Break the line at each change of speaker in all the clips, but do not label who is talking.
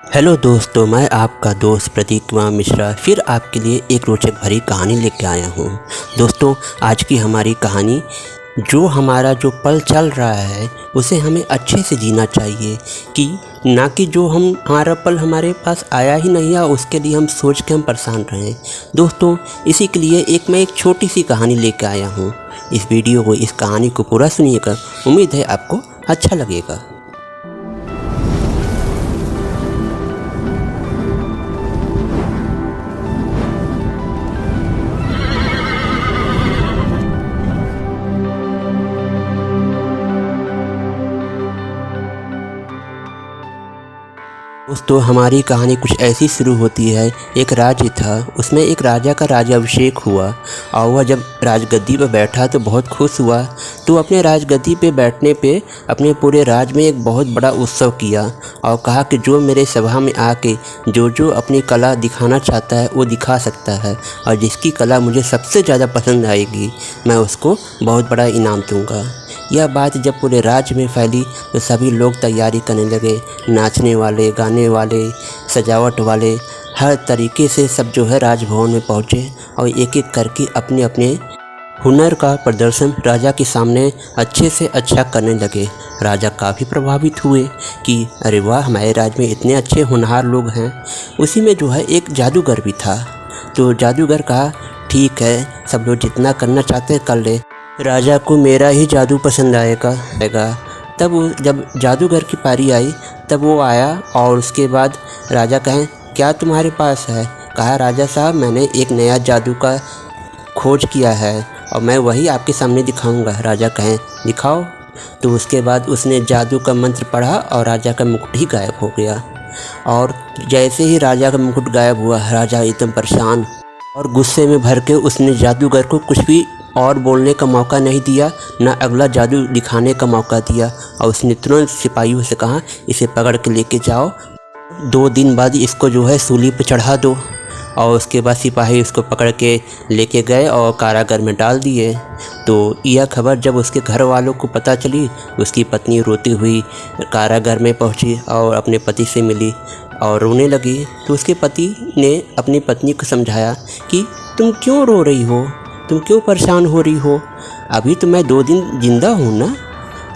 Hello दोस्तों, मैं आपका दोस्त प्रतीक कुमार मिश्रा फिर आपके लिए एक रोचक भरी कहानी लेके आया हूँ। दोस्तों, आज की हमारी कहानी जो हमारा जो पल चल रहा है उसे हमें अच्छे से जीना चाहिए कि ना कि जो हमारा पल हमारे पास आया ही नहीं है उसके लिए हम सोच के हम परेशान रहें। दोस्तों, इसी के लिए मैं एक छोटी सी कहानी लेके आया हूँ। इस वीडियो को, इस कहानी को पूरा सुनिएगा, उम्मीद है आपको अच्छा लगेगा। दोस्तों, हमारी कहानी कुछ ऐसी शुरू होती है। एक राज्य था, उसमें एक राजा का राज्याभिषेक हुआ और वह जब राजगद्दी पर बैठा तो बहुत खुश हुआ। तो अपने राजगद्दी पे बैठने पे अपने पूरे राज्य में एक बहुत बड़ा उत्सव किया और कहा कि जो मेरे सभा में आके जो अपनी कला दिखाना चाहता है वो दिखा सकता है और जिसकी कला मुझे सबसे ज़्यादा पसंद आएगी मैं उसको बहुत बड़ा इनाम दूँगा। यह बात जब पूरे राज्य में फैली तो सभी लोग तैयारी करने लगे। नाचने वाले, गाने वाले, सजावट वाले, हर तरीके से सब जो है राजभवन में पहुँचे और एक एक करके अपने अपने हुनर का प्रदर्शन राजा के सामने अच्छे से अच्छा करने लगे। राजा काफ़ी प्रभावित हुए कि अरे वाह, हमारे राज्य में इतने अच्छे होनहार लोग हैं। उसी में जो है एक जादूगर भी था। तो जादूगर कहा, ठीक है, सब लोग जितना करना चाहते हैं कर ले, राजा को मेरा ही जादू पसंद आएगा। तब जब जादूगर की पारी आई तब वो आया और उसके बाद राजा कहें, क्या तुम्हारे पास है? कहा, राजा साहब, मैंने एक नया जादू का खोज किया है और मैं वही आपके सामने दिखाऊंगा। राजा कहें, दिखाओ। तो उसके बाद उसने जादू का मंत्र पढ़ा और राजा का मुकुट ही गायब हो गया। और जैसे ही राजा का मुकुट गायब हुआ, राजा एकदम परेशान और गुस्से में भर के उसने जादूगर को कुछ भी और बोलने का मौका नहीं दिया, ना अगला जादू दिखाने का मौका दिया। और उसने तुरंत सिपाहियों से कहा, इसे पकड़ के लेके जाओ, 2 दिन बाद इसको जो है सूली पे चढ़ा दो। और उसके बाद सिपाही उसको पकड़ के लेके गए और कारागार में डाल दिए। तो यह खबर जब उसके घर वालों को पता चली, उसकी पत्नी रोती हुई कारागार में पहुंची और अपने पति से मिली और रोने लगी। तो उसके पति ने अपनी पत्नी को समझाया कि तुम क्यों रो रही हो, तुम क्यों परेशान हो रही हो, अभी तो मैं 2 दिन जिंदा हूँ ना।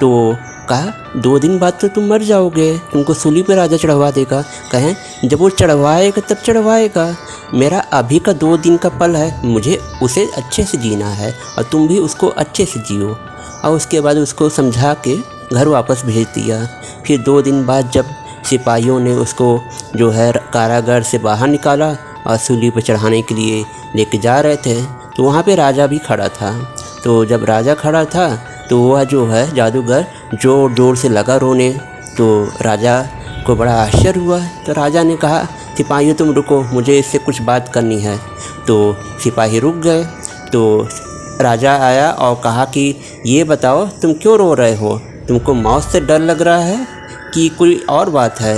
तो कहा, 2 दिन बाद तो तुम मर जाओगे, तुमको सूली पर राजा चढ़वा देगा। कहें, जब वो चढ़वाएगा तब चढ़वाएगा, मेरा अभी का 2 दिन का पल है, मुझे उसे अच्छे से जीना है और तुम भी उसको अच्छे से जियो। और उसके बाद उसको समझा के घर वापस भेज दिया। फिर 2 दिन बाद जब सिपाहियों ने उसको जो है कारागार से बाहर निकाला और सूली पर चढ़ाने के लिए लेके जा रहे थे, तो वहाँ पे राजा भी खड़ा था। तो जब राजा खड़ा था तो वह जो है जादूगर ज़ोर ज़ोर से लगा रोने। तो राजा को बड़ा आश्चर्य हुआ। तो राजा ने कहा, सिपाहियों तुम रुको, मुझे इससे कुछ बात करनी है। तो सिपाही रुक गए। तो राजा आया और कहा कि ये बताओ, तुम क्यों रो रहे हो? तुमको मौत से डर लग रहा है कि कोई और बात है?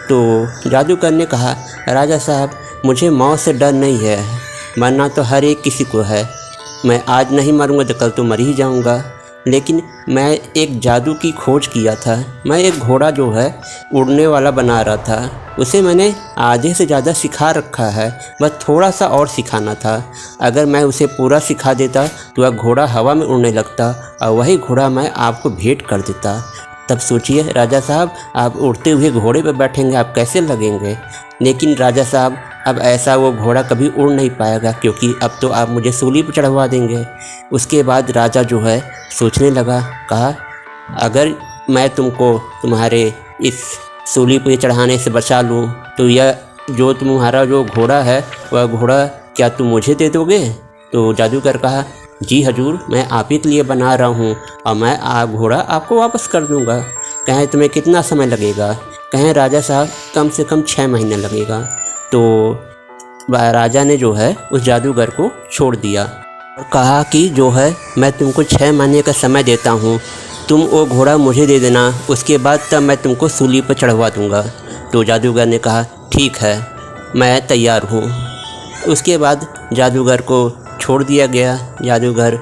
तो जादूगर ने कहा, राजा साहब, मुझे मौत से डर नहीं है, मरना तो हर एक किसी को है। मैं आज नहीं मरूंगा तो कल तो मर ही जाऊंगा। लेकिन मैं एक जादू की खोज किया था। मैं एक घोड़ा जो है उड़ने वाला बना रहा था, उसे मैंने आधे से ज़्यादा सिखा रखा है, बस थोड़ा सा और सिखाना था। अगर मैं उसे पूरा सिखा देता तो वह घोड़ा हवा में उड़ने लगता और वही घोड़ा मैं आपको भेंट कर देता। तब सोचिए राजा साहब, आप उड़ते हुए घोड़े पर बैठेंगे, आप कैसे लगेंगे? लेकिन राजा साहब, अब ऐसा वो घोड़ा कभी उड़ नहीं पाएगा क्योंकि अब तो आप मुझे सूली पर चढ़वा देंगे। उसके बाद राजा जो है सोचने लगा। कहा, अगर मैं तुमको तुम्हारे इस सूली पर चढ़ाने से बचा लूँ तो यह जो तुम्हारा जो घोड़ा है वह घोड़ा क्या तुम मुझे दे दोगे? तो जादूगर कहा, जी हजूर, मैं आप ही के लिए बना रहा हूँ और मैं घोड़ा आपको वापस कर दूँगा। कहें, तुम्हें कितना समय लगेगा? कहें, राजा साहब, कम से कम 6 महीने लगेगा। तो राजा ने जो है उस जादूगर को छोड़ दिया और कहा कि जो है मैं तुमको 6 महीने का समय देता हूँ, तुम वो घोड़ा मुझे दे देना, उसके बाद तब मैं तुमको सूली पर चढ़वा दूँगा। तो जादूगर ने कहा, ठीक है, मैं तैयार हूँ। उसके बाद जादूगर को छोड़ दिया गया। जादूगर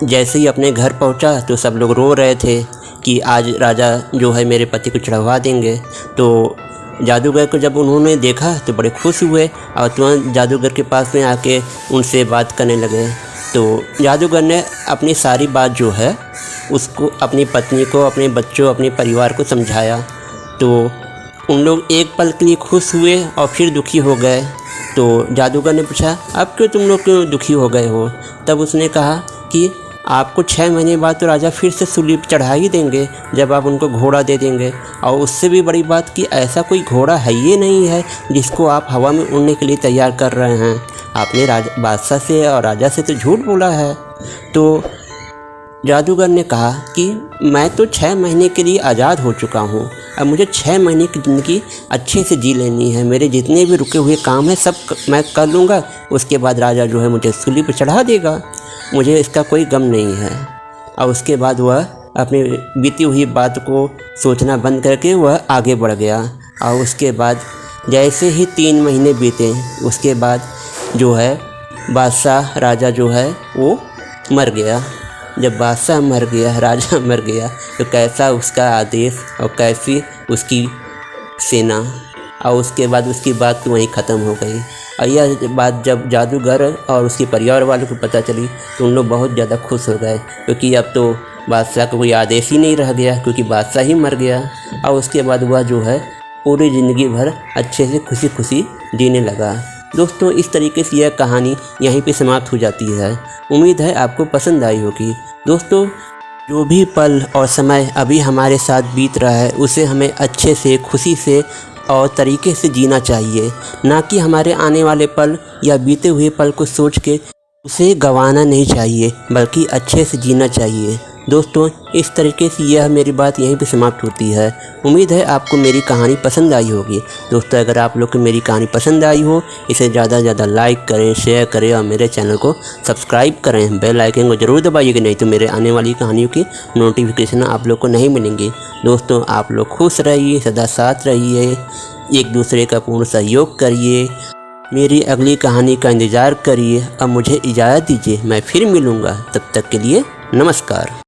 जैसे ही अपने घर पहुँचा तो सब लोग रो रहे थे कि आज राजा जो है मेरे पति को चढ़वा देंगे। तो जादूगर को जब उन्होंने देखा तो बड़े खुश हुए और तुरंत जादूगर के पास में आके उनसे बात करने लगे। तो जादूगर ने अपनी सारी बात जो है उसको अपनी पत्नी को, अपने बच्चों, अपने परिवार को समझाया। तो उन लोग एक पल के लिए खुश हुए और फिर दुखी हो गए। तो जादूगर ने पूछा, अब क्यों तुम लोग क्यों दुखी हो गए हो? तब उसने कहा कि आपको 6 महीने बाद तो राजा फिर से सूली पर चढ़ा ही देंगे जब आप उनको घोड़ा दे देंगे। और उससे भी बड़ी बात कि ऐसा कोई घोड़ा है ही नहीं है जिसको आप हवा में उड़ने के लिए तैयार कर रहे हैं। आपने बादशाह से और राजा से तो झूठ बोला है। तो जादूगर ने कहा कि मैं तो 6 महीने के लिए आज़ाद हो चुका हूँ। अब मुझे 6 महीने की ज़िंदगी अच्छे से जी लेनी है। मेरे जितने भी रुके हुए काम हैं सब मैं कर लूँगा। उसके बाद राजा जो है मुझे सूली पर चढ़ा देगा। मुझे इसका कोई गम नहीं है। और उसके बाद वह अपनी बीती हुई बात को सोचना बंद करके वह आगे बढ़ गया। और उसके बाद जैसे ही 3 महीने बीते, उसके बाद जो है बादशाह राजा जो है वो मर गया। जब बादशाह मर गया, राजा मर गया, तो कैसा उसका आदेश और कैसी उसकी सेना, और उसके बाद उसकी बात तो वहीं ख़त्म हो गई। और यह बात जब जादूगर और उसके परिवार वालों को पता चली तो उन लोग बहुत ज़्यादा खुश हो गए, क्योंकि अब तो बादशाह का कोई आदेश ही नहीं रह गया, क्योंकि बादशाह ही मर गया। और उसके बाद वह जो है पूरी ज़िंदगी भर अच्छे से खुशी खुशी जीने लगा। दोस्तों, इस तरीके से यह कहानी यहीं पे समाप्त हो जाती है। उम्मीद है आपको पसंद आई होगी। दोस्तों, जो भी पल और समय अभी हमारे साथ बीत रहा है उसे हमें अच्छे से, खुशी से और तरीके से जीना चाहिए, ना कि हमारे आने वाले पल या बीते हुए पल को सोच के उसे गंवाना नहीं चाहिए, बल्कि अच्छे से जीना चाहिए। दोस्तों, इस तरीके से यह मेरी बात यहीं पे समाप्त होती है। उम्मीद है आपको मेरी कहानी पसंद आई होगी। दोस्तों, अगर आप लोग को मेरी कहानी पसंद आई हो, इसे ज़्यादा से ज़्यादा लाइक करें, शेयर करें और मेरे चैनल को सब्सक्राइब करें। बेल आइकन को ज़रूर दबाइएगा, नहीं तो मेरे आने वाली कहानियों की नोटिफिकेशन आप लोग को नहीं मिलेंगी। दोस्तों, आप लोग खुश रहिए, सदा साथ रहिए, एक दूसरे का पूर्ण सहयोग करिए। मेरी अगली कहानी का इंतज़ार करिए। अब मुझे इजाज़त दीजिए, मैं फिर मिलूँगा। तब तक के लिए नमस्कार।